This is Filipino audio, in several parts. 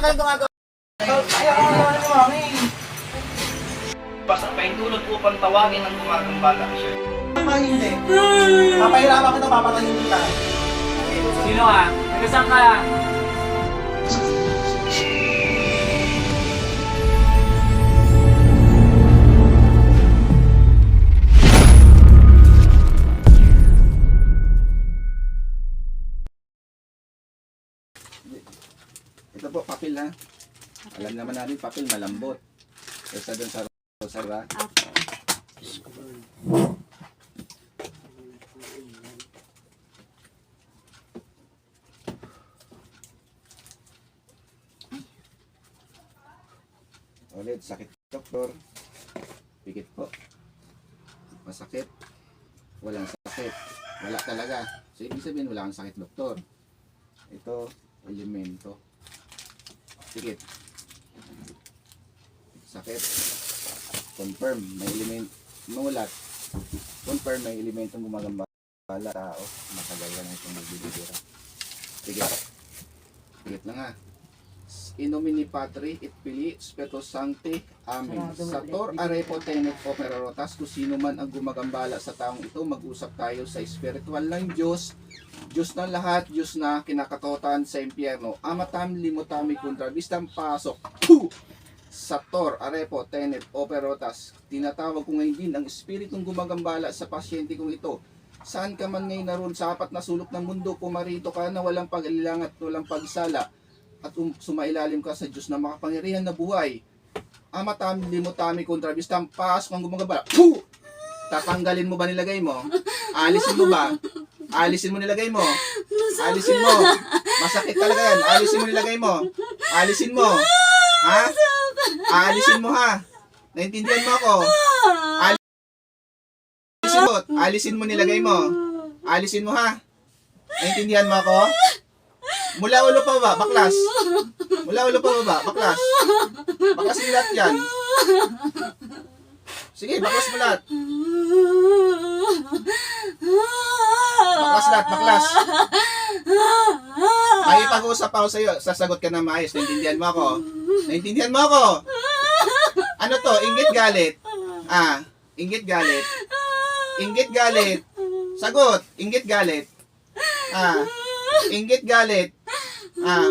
ka lang gumagawa. Ayaw ko naman ni Mami. Basta paintulot upang tawagin ang gumagambala siya. Hindi. Papahirapan kita, papatayin kita. Sino ka? Nagkasang ka? Ito po, papel ha. Alam naman natin, papel malambot. Kaysa dun sa rosar ha. Ulit, sakit doktor. Pikit po. Masakit. Walang sakit. Wala talaga. So, ibig sabihin, wala kang sakit doktor. Ito, elemento. Pikit. Sakit. Confirm. May element. Nulat. Confirm. May elementong gumagambala. Tao. Matagal ka na itong magbibigira. Pikit. Pikit lang ha. In nomine Patri et Filii Spiritus Sancti. Amen. Sator arepo tenet opera rotas. Kung sino man ang gumagambala sa taong ito, mag-usap tayo sa espiritual ng Diyos. Diyos ng lahat, Diyos na kinakatotan sa impyerno. Amatam limutami kontra bistang pasok. Puh! Sator arepo tenet opera rotas. Tinatawag ko ngayon din ang espiritong gumagambala sa pasyente kong ito. Saan ka man ngayon naroon sa apat na sulok ng mundo, pumarito ka na walang pag-alilangan at walang pagsala. At sumailalim ka sa Diyos na makapangyarihan na buhay. Amatam limutami kontra bistang pasok ang gumagambala. Puh! Tatanggalin mo ba nilagay mo? Alisin mo ba? Alisin mo nilagay mo. Alisin mo. Masakit talaga yan. Alisin mo nilagay mo. Alisin mo. Ha? Alisin mo ha. Naintindihan mo ako. Alisin mo. Alisin mo nilagay mo. Alisin mo ha. Naintindihan mo ako? Mula ulo pa ba? Baklas. Mula ulo pa ba? Baklas. Baklas mo lahat yan. Sige, baklas mo lahat. Baklas lahat, baklas. May pag-uusap ako sa'yo, sasagot ka na maayos. Naintindihan mo ako? Naintindihan mo ako? Ano to? Inggit galit? Ah, inggit galit? Inggit galit? Sagot, inggit galit? Ah, inggit galit? Ah,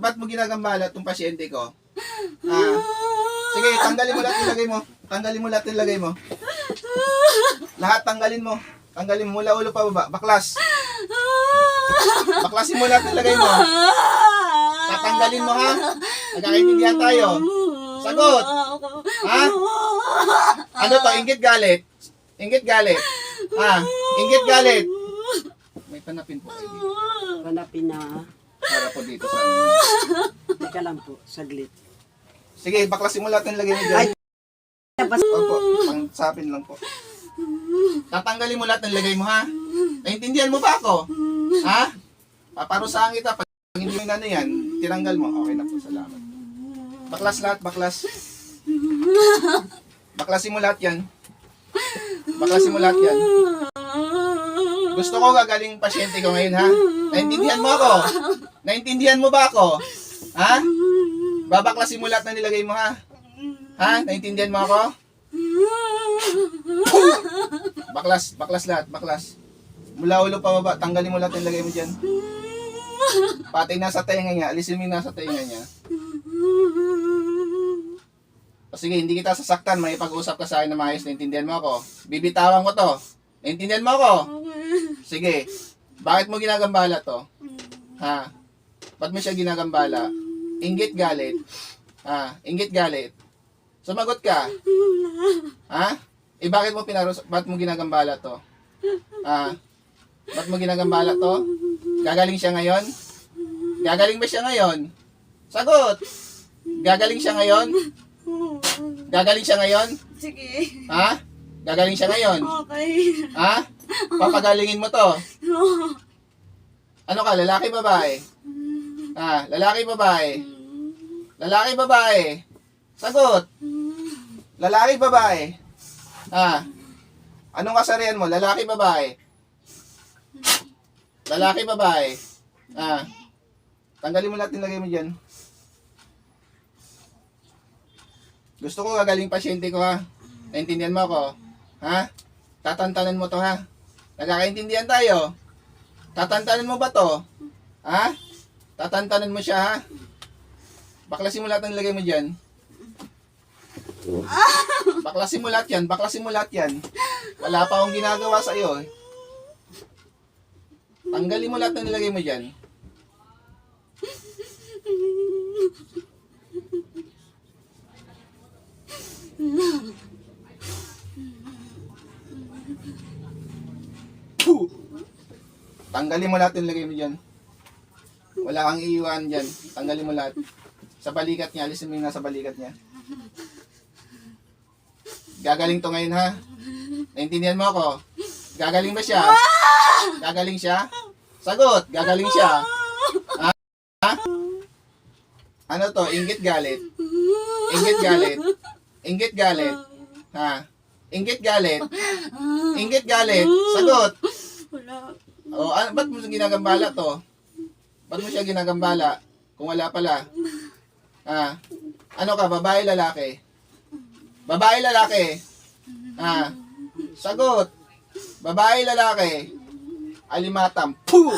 ba't mo ginagambala itong pasyente ko? Ah, sige, tanggalin mo lahat yung lagay mo. Tanggalin mo lahat yung lagay mo. Lahat tanggalin mo. Tanggalin mo mula ulo pa baba. Baklas. Baklasin mo lahat ng lagay mo. Tatanggalin mo ha. Nagkakaintindihan tayo. Sagot. Ha? Ano to? Inggit galit? Inggit galit? Ha? Inggit galit? May panapin po kayo dito. Hanapin na. Para po dito sa ano. Teka lang po, saglit. Sige, baklasin mo lahat ng lagay mo dyan. Opo, pangsapin lang po. Tatanggalin mo lahat ng lagay mo ha. Naintindihan mo ba ako? Ha? Paparusahan kita. Pag hindi mo na yan, tinanggal mo. Okay na po, salamat. Baklas lahat, baklas. Baklasin mo lahat yan. Baklasin mo lahat yan. Gusto ko gagaling pasyente ko ngayon ha. Naintindihan mo ako? Naintindihan mo ba ako? Ha? Babaklasin mo lahat na nilagay mo ha. Ha? Naintindihan mo ako? Baklas, baklas lahat, baklas. Mula ulo pa baba, tanggalin mo lahat ng lagay mo dyan. Pati nasa tenga niya, alisin mo yung nasa tenga niya. O sige, hindi kita sasaktan, may pag-usap ka sa akin na maayos, naintindihan mo ako. Bibitawan ko to. Naintindihan mo ako? Sige, bakit mo ginagambala to? Ha? Ba't mo siya ginagambala? Inggit galit? Ha? Inggit galit? Sumagot ka? Ha? Eh bakit mo ba't mo ginagambala to? Ha? Ba't mo ginagambala to? Gagaling siya ngayon? Gagaling ba siya ngayon? Sagot! Gagaling siya ngayon? Gagaling siya ngayon? Sige. Ha? Gagaling siya ngayon? Okay. Ha? Papagalingin mo to? Ano ka, lalaki babae? Ha? Lalaki babae? Lalaki babae? Sagot! Lalaki babae? Ha? Anong kasarian mo? Lalaki babae? Lalaki babae? Ha? Tanggalin mo lahat yung lagay mo dyan. Gusto ko gagaling pasyente ko ha. Naintindihan mo ako? Ha? Tatantanan mo to ha? Nagkakaintindihan tayo? Tatantanan mo ba to? Ha? Tatantanan mo siya ha? Baklasin mo lahat ng nilagay mo dyan. Baklasin mo lahat yan. Baklasin mo lahat yan. Wala pa akong ginagawa sa iyo eh. Tanggalin mo lahat ng nilagay mo dyan. Puh! Tanggalin mo lahat ng nilagay mo dyan. Wala kang iiwan dyan. Tanggalin mo lahat. Sa balikat niya. Alisin mo yung nasa balikat niya. Gagaling to ngayon ha. Naintindihan mo ako? Gagaling ba siya? Gagaling siya? Sagot! Gagaling siya. Ha? Ha? Ano to? Inggit galit? Inggit galit? Inggit galit? Ha? Inggit galit? Inggit galit? Sagot! O, ba't mo ginagambala to? Ba't mo siya ginagambala? Kung wala pala. Ha? Ano ka? Babae, lalaki? Babae, lalaki? Ha? Sagot! Babae, lalaki? Alimatam. Puh!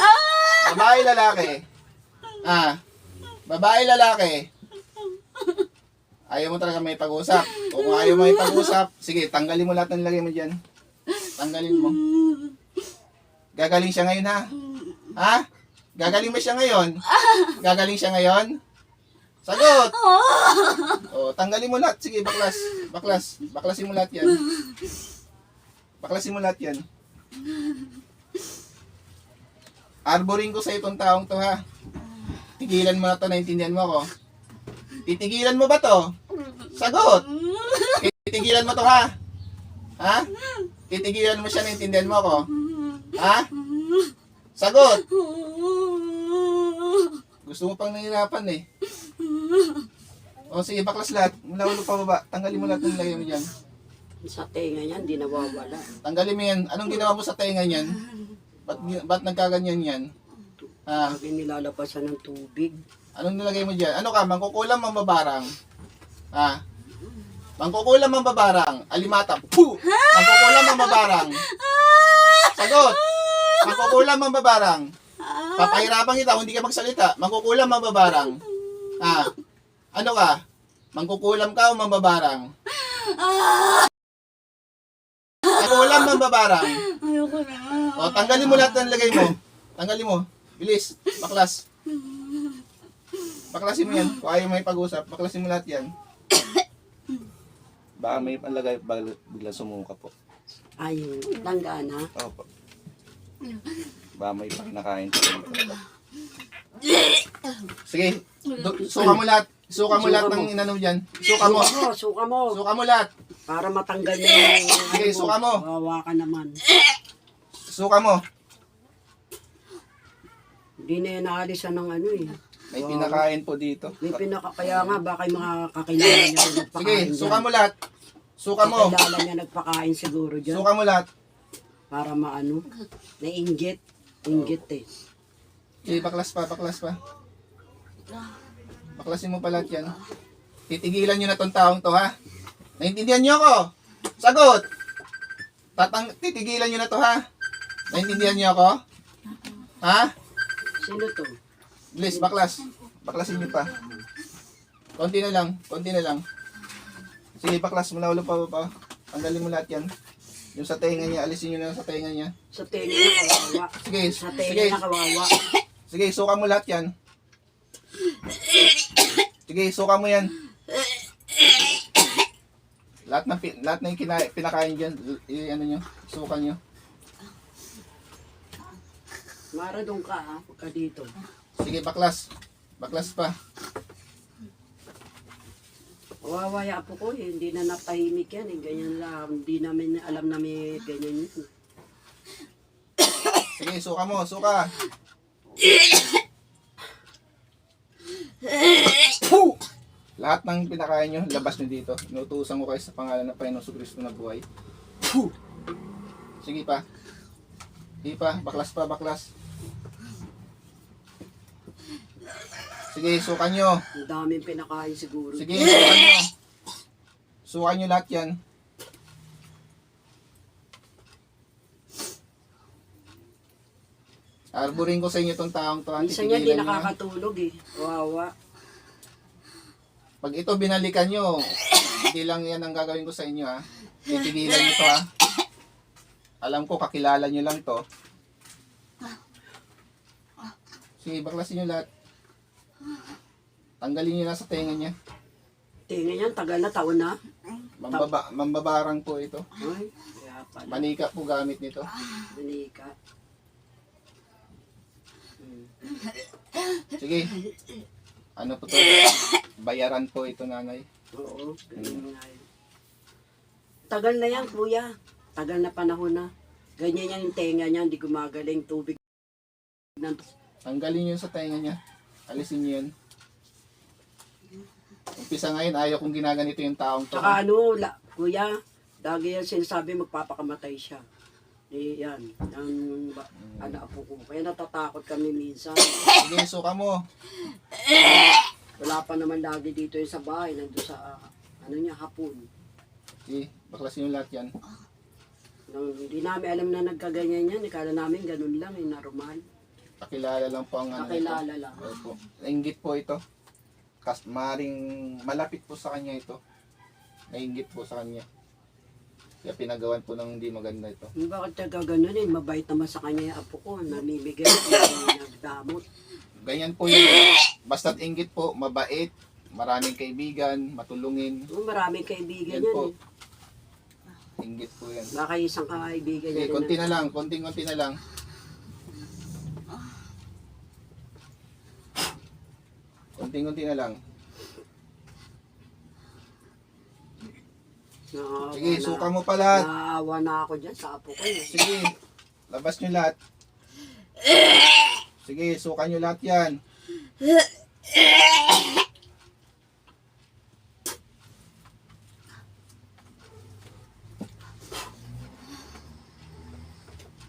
Babae, lalaki? Ha? Babae, lalaki? Ayaw mo talaga may pag-usap. O kung ayaw mo may pag-usap, sige, tanggalin mo lahat ng nilagay mo dyan. Tanggalin mo. Gagaling siya ngayon ha? Ha? Gagaling ba siya ngayon? Gagaling siya ngayon? Sagot! O, tanggalin mo lahat. Sige, baklas. Baklas. Baklasin mo lahat yan. Baklasin mo lahat yan. Arboring ko sa itong taong to ha. Tigilan mo na to, naintindihan mo ako. Titigilan mo ba to? Sagot! Titigilan mo to ha? Ha? Titigilan mo siya, naintindihan mo ako? Ha? Sagot! Gusto mo pang nahihirapan eh. O sige, baklas lahat. Mula ulo pa baba. Tanggalin mo lahat ng lagay mo dyan. Sa tenga niyan, di nawawala. Tanggalin mo yan. Anong ginawa mo sa tenga niyan? Ba't nagkaganyan yan? Ha? Lagi nilalabasan ng tubig. Anong nilagay mo dyan? Ano ka? Mangkukulam, mambabarang? Ha? Mangkukulam, mambabarang? Alimata. Puh! Mangkukulam, mambabarang? Sagot! Mangkukulam, mambabarang? Papahirapan kita kung hindi ka magsalita. Mangkukulam, mambabarang? Ha? Ano ka? Mangkukulam ka o mambabarang? Mangkukulam, mambabarang? Ayoko na. O, tanggalin mo lahat ng lagay mo. Tanggalin mo. Bilis. Baklas. Baklasin mo yan. Kung ayaw may pag-usap, baklasin mo lahat yan. Baka may panlagay, bigla sumuka po. Ayun, langgana. Opo. Baka may pakinakain po dito. Sige. Suka mo lahat. Suka mo lahat ng inano dyan. Suka mo. Suka mo. Suka mo lahat. Para matanggal na yung... Sige, suka mo. Wawa ka naman. Suka mo. Hindi na yan naalisan ng ano eh. May pinakain po dito. May kaya nga, baka yung mga kakilala niya Sige, nagpakain suka dyan. mo lahat. Suka mo. Kakilala niya nagpakain siguro dyan. Suka mo lahat. Para maano, nainggit. Inggit eh. Sige, baklas pa, baklas pa. Baklasin mo pa lahat yan. Titigilan nyo na tong taong to, ha? Naintindihan nyo ako? Sagot! Titigilan nyo na to, ha? Naintindihan nyo ako? Ha? Sino to? Bilis, baklas. Baklasin nyo pa. Konti na lang, konti na lang. Sige, baklas. Mula ulo pa baba. Tanggalin mo lahat yan. Yung sa tenga niya, alisin nyo na sa tenga niya. Sa tenga na kawawa. Sige, Sa tenga sige. na kawawa. Sige, suka mo lahat yan. Sige, suka mo yan. Lahat ng pinakain dyan, ano nyo, suka nyo. Maradong ka ha, pagka dito. Sige, baklas. Baklas pa. Kawawaya po ko eh, hindi na napahimik yan eh, ganyan lang. Hindi namin alam na may ganyan yun. Sige, suka mo, suka. Puh! Lahat ng pinakain nyo, labas nyo dito. Inutusan ko kayo sa pangalan ng Panginoong Kristo na buhay. Puh! Sige pa. Sige pa, baklas pa, baklas. Sige, suka nyo. Ang daming pinakain siguro. Sige, suka nyo. Sukan nyo lahat yan. Arborin ko sa inyo itong taong to. Minsan niya di Titigilan nyo, ha? nakakatulog eh. Wawa. Pag ito binalikan nyo, hindi lang yan ang gagawin ko sa inyo, ha. Titigilan nyo to, ha. Alam ko, kakilala nyo lang to. Sige, baklasin nyo lahat. Tanggalin nyo na sa tenga niya. Tingnan yan, tagal na taon na. Mambabarang po ito. Ay, kaya pala. Manika po gamit nito. Manika. Sige. Ano po to? Bayaran po ito, nanay. Oo, ganyan nga yun. Tagal na yan, kuya. Tagal na panahon na. Ganyan yan yung tenga niya, hindi gumagaling tubig. Tanggalin nyo sa tenga niya. Alisin nyo yan. Umpisa ngayon, ayaw kong ginaganito yung taong to. Tsaka ano, kuya, lagi yan sinasabi magpapakamatay siya. Eh, yan. Ang anak po ko. Kaya natatakot kami minsan. Sige, suka mo. Wala pa naman lagi dito yung sa bahay. Nandun sa, ano niya, hapon. Sige, baklasin nyo lahat yan. Nang, hindi namin alam na nagkaganyan yan. Ikala namin ganun lang, eh, normal. Pakilala lang po ang ano Kakilala ito. lang. Opo. Nainggit po ito. Maring malapit po sa kanya ito. Nainggit po sa kanya. Kaya pinagawan po ng hindi maganda ito. Bakit siya gaganunin? Mabait naman sa kanya yung apo ko. Namimigay, nagdamot. Ganyan po yun. Basta't inggit po, mabait, maraming kaibigan, matulungin. Oh, maraming kaibigan Yan yan po. eh. Inggit po yan. Baka isang kaibigan Okay, niya. konti na lang, konting-konti na lang. Konting-konti na lang. Sige, suka mo pa lahat. Naawa na ako dyan sa apo ko. Eh. Sige, labas nyo lahat. Sige, suka nyo lahat yan.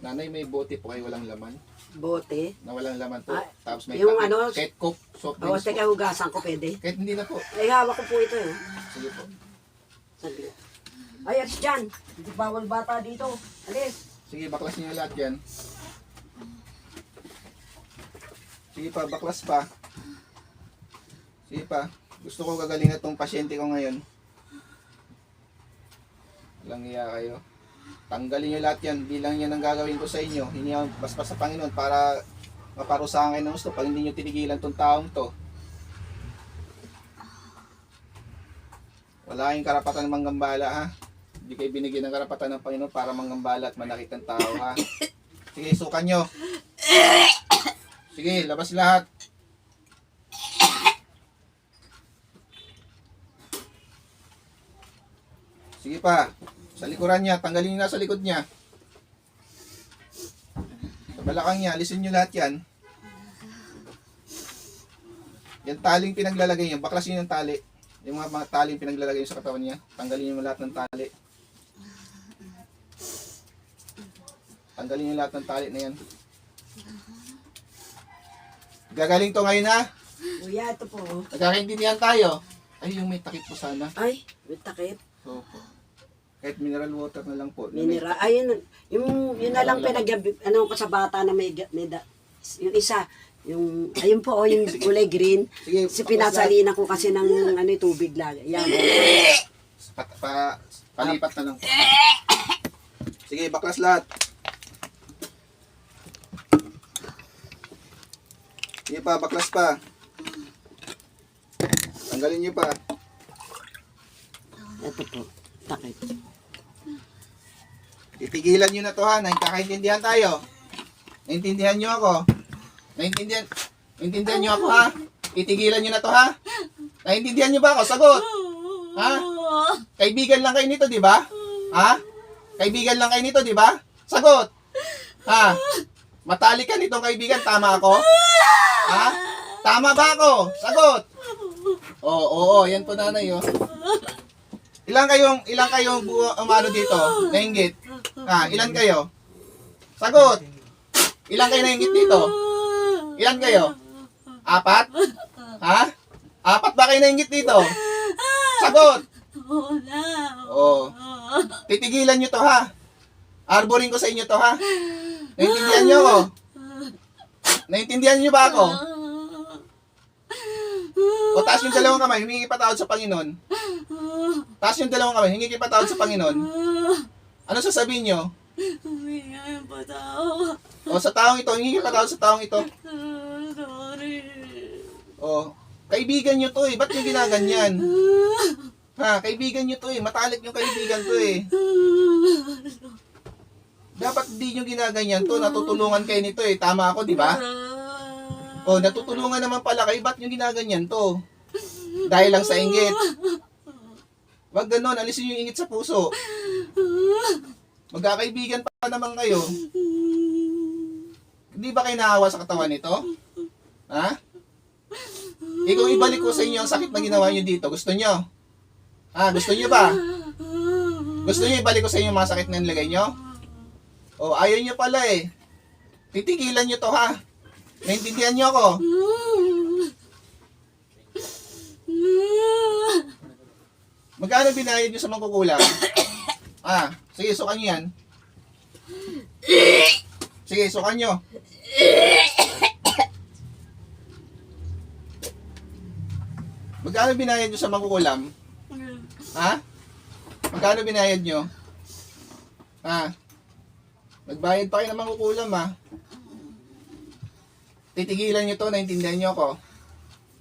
Nanay, may bote po kayo walang laman. Bote. Na walang laman po. Ah, Tapos may yung packet. ano, Kahit coke, soft O, drinks teka, po. hugasan ko pwede. Kahit hindi na po. Ay, hawak ko po ito eh. Sige po. Sabi. Ay, alis dyan. Hindi bawal bata dito. Alis. Sige, baklasin nyo lahat yan. Sige pa, baklas pa. Sige pa. Gusto ko gagaling na tong pasyente ko ngayon. Walang iya kayo. Tanggalin nyo lahat yan. Bilang yan ang gagawin ko sa inyo. Hinihaw baspas sa Panginoon para maparusahan kayo ng gusto pag hindi nyo tinigilan tong taong to. Wala kayong karapatan ng manggambala, ha? Hindi kayo binigyan ng karapatan ng Panginoon para manggambala at manakit ng tao, ha? Sige, sukan nyo. Sige, labas lahat. Sige pa. Sa likuran niya, tanggalin nyo na sa likod niya. Sa balakang niya, alisin nyo lahat yan. Yan taling pinaglalagay niya, baklasin yung tali. Yung mga taling pinaglalagay sa katawan niya, tanggalin nyo lahat ng tali. Tanggalin nyo lahat ng tali na yan. Gagaling to ngayon, ha? Kuya, ito po. Nagkakaintindihan tayo. Ay, yung may takip po sana. Ay, may takip. Opo. Kahit mineral water na lang po. Minira. Ayun, yun na lang ano ko sa bata na yung isa, ayun po, yung kulay green. Sige, Si pinasalina ko kasi ng ano, tubig lang. Yan. Palipat na lang po. Sige, baklas lahat. Sige pa, baklas pa. Tanggalin niyo pa. Ito po, takip. Titigilan nyo na to, ha. Nagkakaintindihan tayo. Naintindihan nyo ako. Naintindihan nyo ako, ha. Titigilan nyo na to, ha. Naintindihan nyo ba ako? Sagot. Ha? Kaibigan lang kayo nito, di ba? Ha? Kaibigan lang kayo nito, di ba? Sagot. Ha? Matalik ka nitong kaibigan, tama ako? Ha? Tama ba ako? Sagot. Oo, yan po nanay, oh. Ilang kayong umano dito? Nainggit? Ha, ilan kayo? Sagot. Ilan kayo nainggit dito? Ilan kayo? 4? Ha? 4 ba kayo nainggit dito? Sagot. Oh. Titigilan nyo to ha. Arborin ko sa inyo to ha. Naintindihan nyo ako? Naintindihan nyo ba ako? O taas yung dalawang kamay, humingi patawad sa Panginoon. Taas yung dalawang kamay, humingi patawad sa Panginoon. Ano sasabihin nyo? O sa taong ito, humingi patawad sa taong ito. O, kaibigan nyo to eh, ba't nyo ginaganyan? Ha, kaibigan nyo to eh, matalik yung kaibigan to eh. Dapat di nyo ginaganyan to, natutulungan kayo nito eh, tama ako, di ba? O, natutulungan naman pala kayo, ba't nyo ginaganyan to? Dahil lang sa inggit. Wag ganon, alisin yung inggit sa puso. Magkakaibigan pa naman kayo. Hindi ba kayo naawa sa katawan nito? Ha? Ikaw ibalik ko sa inyo ang sakit na ginawa nyo dito. Gusto nyo? Ha? Gusto nyo ba? Gusto nyo ibalik ko sa inyo ang mga sakit na nilagay nyo? O, ayaw nyo pala eh. Titigilan nyo to ha. Naintindihan nyo ako? Magkano binayad nyo sa mangkukulam? Ah, sige, sukan nyo yan. Sige, sukan nyo. Magkano binayad nyo sa mangkukulam? Ha? Magkano binayad nyo? Ha? Nagbayad pa kayo ng mangkukulam ha? Titigilan nyo to, naintindihan nyo ako.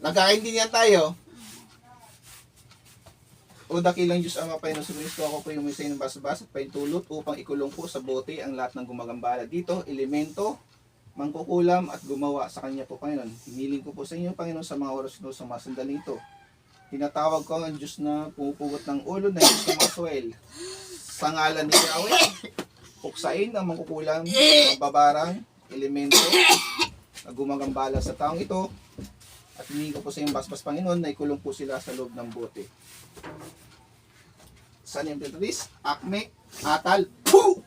Nagkakaintindihan tayo. O dakilang Diyos ang mapayano sa Kristo, ako po yung may ng basabas at paintulot upang ikulong po sa bote ang lahat ng gumagambala dito, elemento, mangkukulam at gumawa sa kanya po, Panginoon. Hiniling ko po sa inyo, Panginoon, sa mga oras no, sa mga sandaling ito. Tinatawag ko ang Diyos na pumupugot ng ulo na Diyos ng mga suwel. Sa ngalan ni Yahweh, puksain ang mangkukulam, magbabarang, elemento, na gumagambala sa taong ito. At hiniling ko po sa inyong basbas, Panginoon, na ikulong po sila sa loob ng bote. San Imperatriz, Acme, Atal, Poo!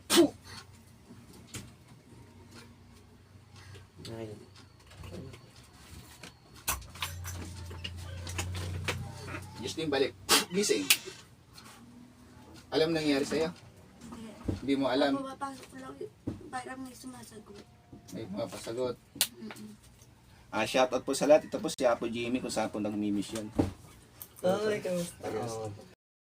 Poo! Diyos din balik. Gising. Alam nangyari sa'yo? Hindi mo alam. Pumapasok ko lang, parang may sumasagot. May mapasagot. Shoutout po sa lahat. Ito po si Apo Jimmy kung saan po nag-miss yun. Ay, kamusta?